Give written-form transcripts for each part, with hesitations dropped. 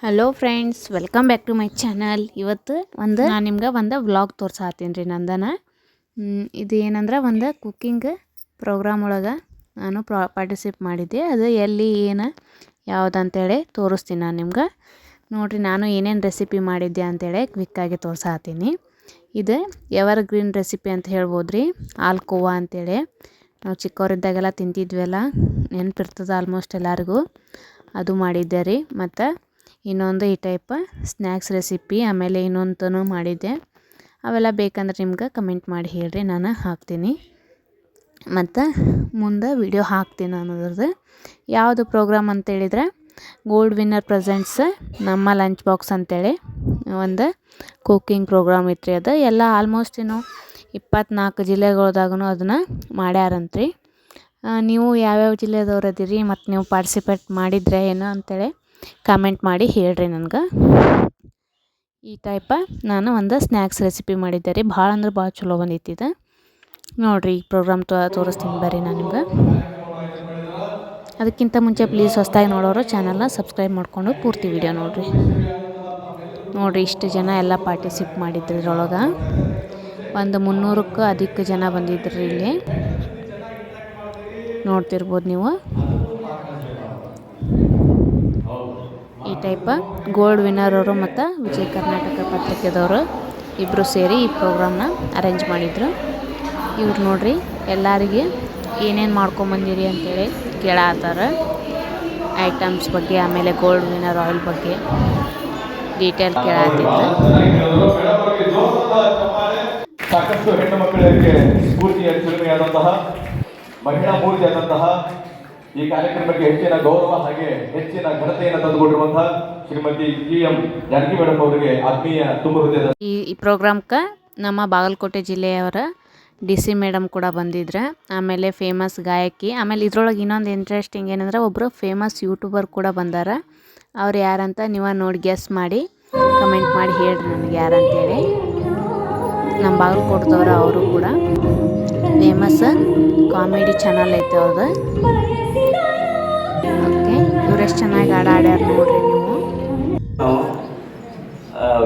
Hello friends, welcome back to my channel. ಇವತ್ತು ನಾನು ನಿಮ್ಗೆ ಒಂದು ವ್ಲಾಗ್ ತೋರ್ಸಾತೀನಿ ರೀ ನಂದನ. ಇದು ಏನಂದ್ರೆ ಒಂದು ಕುಕ್ಕಿಂಗ್ ಪ್ರೋಗ್ರಾಮ್ ಒಳಗೆ ನಾನು ಪಾರ್ಟಿಸಿಪೇಟ್ ಮಾಡಿದ್ದೆ. ಅದು ಎಲ್ಲಿ ಏನು ಯಾವುದಂತೇಳಿ ತೋರಿಸ್ತೀನಿ ನಾನು ನಿಮ್ಗೆ. ನೋಡಿರಿ, ನಾನು ಏನೇನು ರೆಸಿಪಿ ಮಾಡಿದ್ದೆ ಅಂತೇಳಿ ಕ್ವಿಕ್ಕಾಗಿ ತೋರ್ಸಾತೀನಿ. ಇದು ಎವರ್ ಗ್ರೀನ್ ರೆಸಿಪಿ ಅಂತ ಹೇಳ್ಬೋದು ರೀ. ಆಲ್ಕೋವಾ ಅಂತೇಳಿ ನಾವು ಚಿಕ್ಕವರಿದ್ದಾಗೆಲ್ಲ ತಿಂತಿದ್ವಲ್ಲ, ನೆನಪಿರ್ತದೆ ಆಲ್ಮೋಸ್ಟ್ ಎಲ್ಲರಿಗೂ. ಅದು ಮಾಡಿದ್ದೆ ರೀ. ಮತ್ತು ಇನ್ನೊಂದು ಈ ಟೈಪ್ ಸ್ನ್ಯಾಕ್ಸ್ ರೆಸಿಪಿ, ಆಮೇಲೆ ಇನ್ನೊಂದು ಮಾಡಿದ್ದೆ. ಅವೆಲ್ಲ ಬೇಕಂದ್ರೆ ನಿಮ್ಗೆ ಕಮೆಂಟ್ ಮಾಡಿ ಹೇಳ್ರಿ, ನಾನು ಹಾಕ್ತೀನಿ. ಮತ್ತು ಮುಂದೆ ವಿಡಿಯೋ ಹಾಕ್ತೀನಿ ಅನ್ನೋದ್ರದ್ದು. ಯಾವುದು ಪ್ರೋಗ್ರಾಮ್ ಅಂತೇಳಿದರೆ ಗೋಲ್ಡ್ ವಿನ್ನರ್ ಪ್ರೆಸೆಂಟ್ಸ್ ನಮ್ಮ ಲಂಚ್ ಬಾಕ್ಸ್ ಅಂತೇಳಿ ಒಂದು ಕುಕ್ಕಿಂಗ್ ಪ್ರೋಗ್ರಾಮ್ ಇತ್ತು ರೀ. ಅದು ಎಲ್ಲ ಆಲ್ಮೋಸ್ಟ್ 24 ಜಿಲ್ಲೆಗಳ್ದಾಗೂ ಅದನ್ನು ಮಾಡ್ಯಾರಂತ್ರಿ. ನೀವು ಯಾವ್ಯಾವ ಜಿಲ್ಲೆದವ್ರು ಅದೀರಿ ಮತ್ತು ನೀವು ಪಾರ್ಟಿಸಿಪೇಟ್ ಮಾಡಿದ್ರೆ ಏನು ಅಂತೇಳಿ ಕಮೆಂಟ್ ಮಾಡಿ ಹೇಳ್ರಿ ನನಗೆ. ಈ ಟೈಪ ನಾನು ಒಂದು ಸ್ನ್ಯಾಕ್ಸ್ ರೆಸಿಪಿ ಮಾಡಿದ್ದೆ ರೀ. ಭಾಳ ಅಂದ್ರೆ ಭಾಳ ಚಲೋ ಬಂದಿತ್ತು. ನೋಡಿರಿ, ಈ ಪ್ರೋಗ್ರಾಮ್ ತೋರಿಸ್ತೀನಿ ಬರ್ರಿ ನಾನು ನಿಮ್ಗೆ. ಅದಕ್ಕಿಂತ ಮುಂಚೆ ಪ್ಲೀಸ್ ಹೊಸದಾಗಿ ನೋಡೋರು ಚಾನಲ್ನ ಸಬ್ಸ್ಕ್ರೈಬ್ ಮಾಡಿಕೊಂಡು ಪೂರ್ತಿ ವಿಡಿಯೋ ನೋಡಿರಿ. ಇಷ್ಟು ಜನ ಎಲ್ಲ ಪಾರ್ಟಿಸಿಪೇಟ್ ಮಾಡಿದ್ರು ಇದ್ರೊಳಗೆ. ಒಂದು 300ಕ್ಕೂ ಅಧಿಕ ಜನ ಬಂದಿದ್ರಿ ಇಲ್ಲಿ, ನೋಡ್ತಿರ್ಬೋದು ನೀವು. ಈ ಟೈಪ ಗೋಲ್ಡ್ ವಿನ್ನರ್ ಅವರು ಮತ್ತು ವಿಜಯ ಕರ್ನಾಟಕ ಪತ್ರಿಕೆದವರು ಇಬ್ಬರು ಸೇರಿ ಈ ಪ್ರೋಗ್ರಾಮ್ನ ಅರೇಂಜ್ ಮಾಡಿದರು. ಇವ್ರು ನೋಡ್ರಿ, ಎಲ್ಲರಿಗೆ ಏನೇನು ಮಾಡ್ಕೊಂಬಂದಿರಿ ಅಂತೇಳಿ ಕೇಳತ್ತಾರ. ಐಟಮ್ಸ್ ಬಗ್ಗೆ, ಆಮೇಲೆ ಗೋಲ್ಡ್ ವಿನ್ನರ್ ಆಯಿಲ್ ಬಗ್ಗೆ ಡೀಟೇಲ್ ಕೇಳತ್ತಿದ್ರು. ಸಾಕಷ್ಟು ಹೆಣ್ಣು ಮಕ್ಕಳಿಗೆ ಸ್ಫೂರ್ತಿಯ ಚಿಲುಮೆಯಾದಂತಹ ಮಹಿಳಾ ಮೂರ್ತಿಯಾದಂತಹ ಈ ಕಾರ್ಯಕ್ರಮಕ್ಕೆ ಹೆಚ್ಚಿನ ಗೌರವ ಹಾಗೆ ಹೆಚ್ಚಿನ ಘನತೆಯನ್ನು ತಂದುಕೊಟ್ಟಿರುವಂತಹ ಶ್ರೀಮತಿ GM ಜಾನಕಿ ಮೇಡಮ್ ಅವರಿಗೆ ಆತ್ಮೀಯ ತುಂಬ ಹೃದಯದ ಈ ಪ್ರೋಗ್ರಾಮ್ಗೆ ನಮ್ಮ ಬಾಗಲಕೋಟೆ ಜಿಲ್ಲೆಯವರ DC ಮೇಡಮ್ ಕೂಡ ಬಂದಿದ್ರು. ಆಮೇಲೆ ಫೇಮಸ್ ಗಾಯಕಿ, ಆಮೇಲೆ ಇದ್ರೊಳಗೆ ಇನ್ನೊಂದು ಇಂಟ್ರೆಸ್ಟಿಂಗ್ ಏನಂದ್ರೆ ಒಬ್ಬರು ಫೇಮಸ್ ಯೂಟ್ಯೂಬರ್ ಕೂಡ ಬಂದಾರ. ಅವ್ರು ಯಾರಂತ ನೀವು ನೋಡಿ ಗೆಸ್ ಮಾಡಿ ಕಮೆಂಟ್ ಮಾಡಿ ಹೇಳ್ರಿ ನನಗೆ ಯಾರಂತೇಳಿ. ನಮ್ಮ ಬಾಗಲಕೋಟದವರು ಅವರು ಕೂಡ ಫೇಮಸ್ ಕಾಮಿಡಿ ಚಾನಲ್ ಐತೆ ಅವ್ರದ್ದು. ಓಕೆ, ಇವ್ರು ಎಷ್ಟು ಚೆನ್ನಾಗಿ ಆಡ್ಯಾರ ನೋಡ್ರಿ ನೀವು.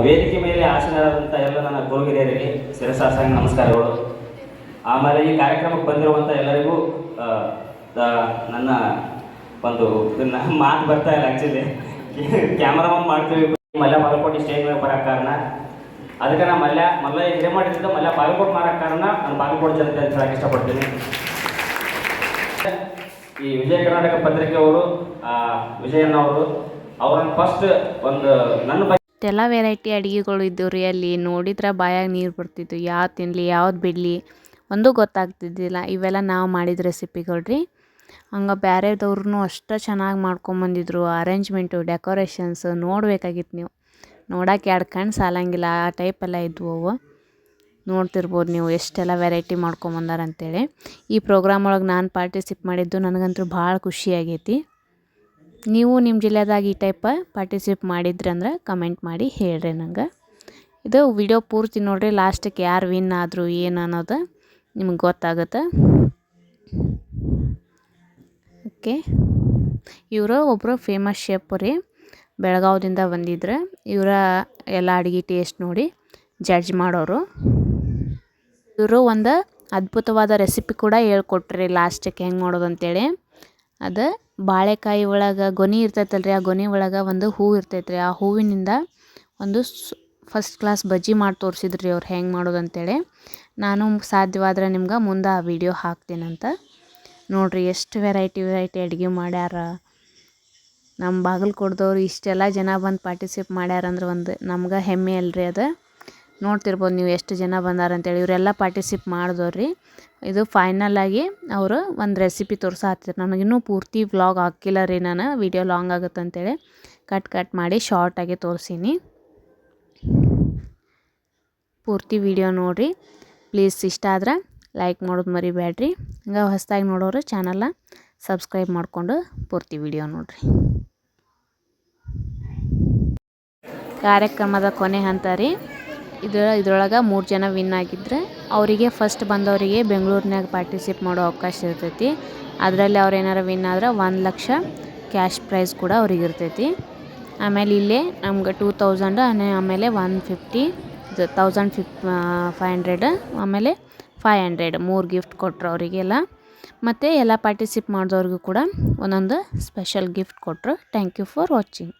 ವೇದಿಕೆ ಮೇಲೆ ಆಸೀನರಾದಂಥ ಎಲ್ಲ ನನ್ನ ಗುರುಗಿರಿಯರಿಗೆ ಶಿರಸಾಷ್ಟಾಂಗ ನಮಸ್ಕಾರಗಳು. ಆಮೇಲೆ ಈ ಕಾರ್ಯಕ್ರಮಕ್ಕೆ ಬಂದಿರುವಂಥ ಎಲ್ಲರಿಗೂ ನನ್ನ ಒಂದು ಮಾತು ಬರ್ತಾ ಇಲ್ಲ. ಆ್ಯಕ್ಚುಲಿ ಕ್ಯಾಮ್ರಾಮನ್ ಮಾಡ್ತೀವಿ. ಮಲ್ಯ ಬಾಗಲಕೋಟೆ ಸ್ಟೇಜ್ ಮೇಲೆ ಬರೋಕ್ಕೆ ಕಾರಣ, ಅದಕ್ಕೆ ನಾನು ಮಲ್ಲ ಹಿರೇಮಠದಿಂದ ಮಲ್ಯ ಬಾಗಲಕೋಟೆ ಮಾರೋಕ್ಕೆ ಕಾರಣ ನಾನು ಬಾಗಲಕೋಟೆ ಜನತೆ ಅಂತ ಹೇಳಕ್ಕೆ ಇಷ್ಟಪಡ್ತೀನಿ. ಈ ವಿಜಯ ಕರ್ನಾಟಕ ಪತ್ರಿಕೆಯವರು ವಿಜಯಣ್ಣವರು ಅವ್ರನ್ನ ಫಸ್ಟ್ ಒಂದು ನನ್ನ ಎಲ್ಲ ವೆರೈಟಿ ಅಡುಗೆಗಳು ಇದ್ದವು ರೀ. ಅಲ್ಲಿ ನೋಡಿದ್ರೆ ಬಾಯಾಗ ನೀರು ಬರ್ತಿತ್ತು. ಯಾವ್ದು ತಿನ್ನಲಿ ಯಾವ್ದು ಬಿಡಲಿ ಒಂದೂ ಗೊತ್ತಾಗ್ತಿದ್ದಿಲ್ಲ. ಇವೆಲ್ಲ ನಾವು ಮಾಡಿದ ರೆಸಿಪಿಗಳು ರೀ. ಹಂಗೆ ಬೇರೆದವ್ರೂ ಅಷ್ಟು ಚೆನ್ನಾಗಿ ಮಾಡ್ಕೊಂಬಂದಿದ್ರು. ಅರೇಂಜ್ಮೆಂಟು, ಡೆಕೋರೇಷನ್ಸ್ ನೋಡಬೇಕಾಗಿತ್ತು ನೀವು. ನೋಡೋಕೆ 2 ಕಣ್ಣು ಸಾಲಂಗಿಲ್ಲ, ಆ ಟೈಪೆಲ್ಲ ಇದ್ವು ಅವು. ನೋಡ್ತಿರ್ಬೋದು ನೀವು ಎಷ್ಟೆಲ್ಲ ವೆರೈಟಿ ಮಾಡ್ಕೊಂಬಂದಾರಂತೇಳಿ. ಈ ಪ್ರೋಗ್ರಾಮ್ ಒಳಗೆ ನಾನು ಪಾರ್ಟಿಸಿಪೇಟ್ ಮಾಡಿದ್ದು ನನಗಂತೂ ಭಾಳ ಖುಷಿಯಾಗೈತಿ. ನೀವು ನಿಮ್ಮ ಜಿಲ್ಲೆದಾಗ ಈ ಟೈಪ ಪಾರ್ಟಿಸಿಪೇಟ್ ಮಾಡಿದ್ರಂದ್ರೆ ಕಮೆಂಟ್ ಮಾಡಿ ಹೇಳ್ರಿ ನಂಗೆ. ಇದು ವಿಡಿಯೋ ಪೂರ್ತಿ ನೋಡಿರಿ, ಲಾಸ್ಟಿಗೆ ಯಾರು ವಿನ್ ಆದರು ಏನು ಅನ್ನೋದು ನಿಮ್ಗೆ ಗೊತ್ತಾಗುತ್ತೆ. ಓಕೆ, ಇವರು ಒಬ್ಬರು ಫೇಮಸ್ ಶೆಫ್ ರೀ, ಬೆಳಗಾವಿದಿಂದ ಬಂದಿದ್ರೆ. ಇವರ ಎಲ್ಲ ಅಡುಗೆ ಟೇಸ್ಟ್ ನೋಡಿ ಜಡ್ಜ್ ಮಾಡೋರು. ಇವರು ಒಂದು ಅದ್ಭುತವಾದ ರೆಸಿಪಿ ಕೂಡ ಹೇಳ್ಕೊಟ್ರಿ ಲಾಸ್ಟಿಗೆ ಹೆಂಗೆ ಮಾಡೋದು ಅಂತೇಳಿ. ಅದು ಬಾಳೆಕಾಯಿ ಒಳಗೆ ಗೊನೆ ಇರ್ತೈತಲ್ಲ ರೀ, ಆ ಗೊನೆ ಒಳಗೆ ಒಂದು ಹೂವು ಇರ್ತೈತೆ ರೀ. ಆ ಹೂವಿನಿಂದ ಒಂದು ಫಸ್ಟ್ ಕ್ಲಾಸ್ ಬಜ್ಜಿ ಮಾಡಿ ತೋರಿಸಿದ್ರಿ ಅವ್ರು ಹೆಂಗೆ ಮಾಡೋದು ಅಂತೇಳಿ. ನಾನು ಸಾಧ್ಯವಾದರೆ ನಿಮ್ಗೆ ಮುಂದೆ ಆ ವಿಡಿಯೋ ಹಾಕ್ತೀನಂತ. ನೋಡಿರಿ, ಎಷ್ಟು ವೆರೈಟಿ ಅಡುಗೆ ಮಾಡ್ಯಾರ. ನಮ್ಮ ಬಾಗಲಕೋಟದವ್ರು ಇಷ್ಟೆಲ್ಲ ಜನ ಬಂದು ಪಾರ್ಟಿಸಿಪೇಟ್ ಮಾಡ್ಯಾರಂದ್ರೆ ಒಂದು ನಮ್ಗೆ ಹೆಮ್ಮೆ ಅಲ್ರಿ ಅದು. ನೋಡ್ತಿರ್ಬೋದು ನೀವು ಎಷ್ಟು ಜನ ಬಂದಾರಂತೇಳಿ. ಇವರೆಲ್ಲ ಪಾರ್ಟಿಸಿಪೇಟ್ ಮಾಡಿದವ್ರಿ. ಇದು ಫೈನಲಾಗಿ ಅವರು ಒಂದು ರೆಸಿಪಿ ತೋರ್ಸಾತ್ತಿದ್ರು. ನನಗಿನ್ನೂ ಪೂರ್ತಿ ವ್ಲಾಗ್ ಹಾಕಿಲ್ಲ ರೀ ನಾನು, ವಿಡಿಯೋ ಲಾಂಗ್ ಆಗುತ್ತೆ ಅಂತೇಳಿ ಕಟ್ ಮಾಡಿ ಶಾರ್ಟಾಗಿ ತೋರಿಸೀನಿ. ಪೂರ್ತಿ ವಿಡಿಯೋ ನೋಡಿರಿ ಪ್ಲೀಸ್. ಇಷ್ಟ ಆದ್ರೆ ಲೈಕ್ ಮಾಡೋದು ಮರಿಬೇಡ್ರಿ. ಹಂಗೆ ಹೊಸದಾಗಿ ನೋಡೋರು ಚಾನಲ್ನ ಸಬ್ಸ್ಕ್ರೈಬ್ ಮಾಡಿಕೊಂಡು ಪೂರ್ತಿ ವಿಡಿಯೋ ನೋಡಿರಿ. ಕಾರ್ಯಕ್ರಮದ ಕೊನೆ ಹಂತ ರೀ. ಇದ್ರೊಳಗೆ 3 ಜನ ವಿನ್ ಆಗಿದ್ರೆ ಅವರಿಗೆ ಫಸ್ಟ್ ಬಂದವರಿಗೆ ಬೆಂಗಳೂರಿನಾಗ ಪಾರ್ಟಿಸಿಪೇಟ್ ಮಾಡೋ ಅವಕಾಶ ಇರ್ತೈತಿ. ಅದರಲ್ಲಿ ಅವ್ರು ಏನಾರು ವಿನ್ ಆದ್ರೆ 1 ಲಕ್ಷ ಕ್ಯಾಶ್ ಪ್ರೈಸ್ ಕೂಡ ಅವ್ರಿಗೆ ಇರ್ತೈತಿ. ಆಮೇಲೆ ಇಲ್ಲೇ ನಮ್ಗೆ 2000 ಆಮೇಲೆ 150 1500 ಆಮೇಲೆ 500 3 ಗಿಫ್ಟ್ ಕೊಟ್ಟರು ಅವರಿಗೆಲ್ಲ. ಮತ್ತು ಎಲ್ಲ ಪಾರ್ಟಿಸಿಪೇಟ್ ಮಾಡಿದವ್ರಿಗೂ ಕೂಡ ಒಂದೊಂದು ಸ್ಪೆಷಲ್ ಗಿಫ್ಟ್ ಕೊಟ್ಟರು. Thank you for watching.